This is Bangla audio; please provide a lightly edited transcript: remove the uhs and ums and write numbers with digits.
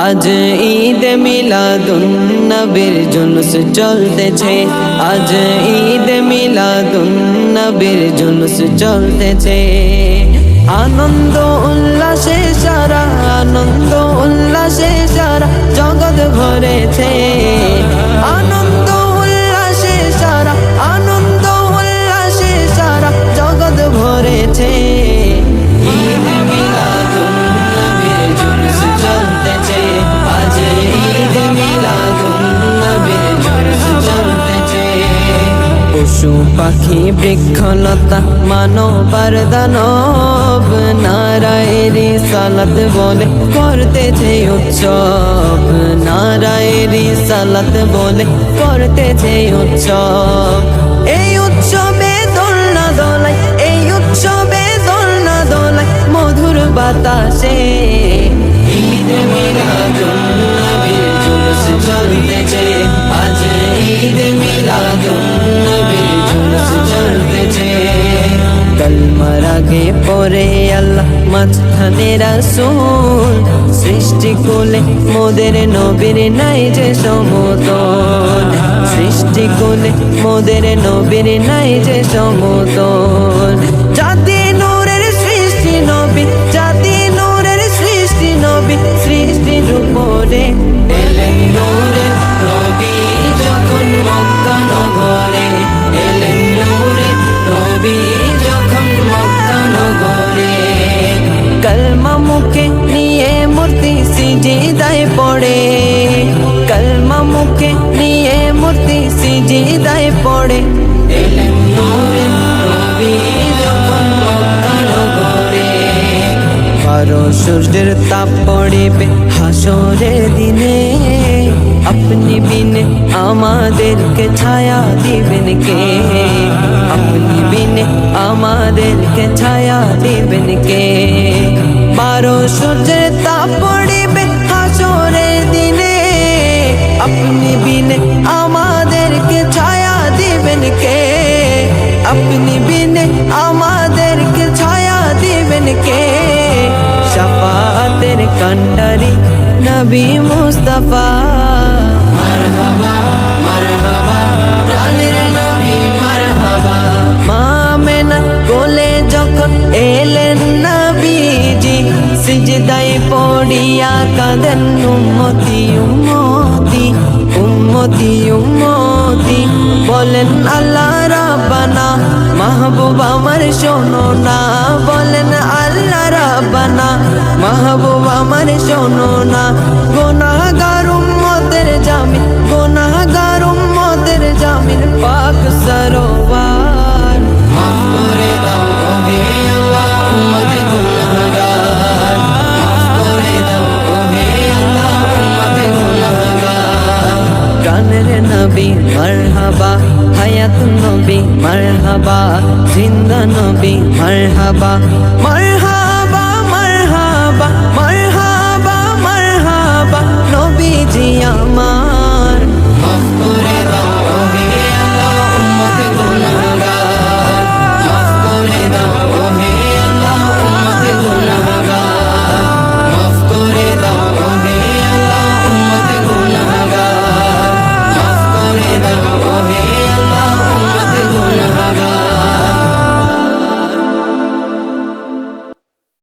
আজ ঈদ মিলাদুন নবীর জুলুস চলতেছে, আজ ঈদ মিলাদুন নবীর জুলুস চলতেছে। আনন্দ উল্লাসে সারা, আনন্দ উল্লাসে সারা জগৎ ভরেছে। আনন্দ উল্লাসে সারা, আনন্দ উল্লাসে সারা জগৎ ভরেছে। ঈদ মিলাদুন নবীর জুলুস চলতেছে, আজ ঈদ মিলাদুন নবীর জুলুস চলতেছে। পশু পাখি বৃক্ষলতা মানবার দানব নারায়ে রিসালাত বলে করতেছে উৎসব, নারায়ে রিসালাত বলে করতেছে উৎসব। এই উৎসবে দোলনা দোলায়, এই উৎসবে দোলনা দোলায় মধুর বাতাসে। ঈদ মিলাদুন নবীর জুলুস চলতেছে, আজ ঈদ মিলাদুন নবীর জুলুস চলতেছে। কলমার আগে পড়ে আল্লাহ মাঝখানে রাসূল, সৃষ্টি কুলে মোদের নবীর নাই যে সমতল, সৃষ্টি কুলে মোদের নবীর নাই যে সমতল। জাতি নূরের সৃষ্টি নবী, জাতি নূরের সৃষ্টি নবী, সৃষ্টির উপরে এলেন নূরের নবী যখন মক্কা নগরে, এলেন নূরের নবী যখন মক্কা নগরে। কলমা মুখে নিয়ে মূর্তি সিজদায় পড়ে, কলমা মুখে নিয়ে মূর্তি সিজদায় পড়ে। এলেন নূরের নবী যখন মক্কা নগরে। বারো সূর্যের তাপ পড়িবে হাসরের দিনে, আপনি বিনে আমাদেরকে ছায়া দিবেন কে, আপনি বিনে আমাদেরকে ছায়া দিবেন কে। বারো সূর্যের তাপ পড়িবে হাসরের দিনে, আপনি বিনে আমাদেরকে ছায়া দিবেন কে, আপনি বিনে আমাদেরকে ছায়া দিবেন কে। শাফাতের কান্ডারি নবী মুস্তাফা, মারহাবা মারহাবা প্রাণের নবী মারহাবা। মা আমেনা কোলে যখন এলেন নবীজি, সিজদায় পড়িয়া কাঁদেন উম্মতি উম্মতি উম্মতি উম্মতি। বলেন আল্লাহ রাব্বানা মাহবুব আমার শোনো না, বলেন আল্লাহ রাব্বানা মাহবুব আমার শোনো না। গুনাহগার উম্মতের জামিন, গুনাহগার উম্মতের জামিন পাক সরোয়ার। মাফ করে দাও ওহে আল্লাহ উম্মত গুনাহগার, মাফ করে দাও ওহে আল্লাহ উম্মত গুনাহগার। প্রাণের নবী মারহাবা, হায়াতুন নবী মারহাবা, জিন্দা নবী মারহাবা।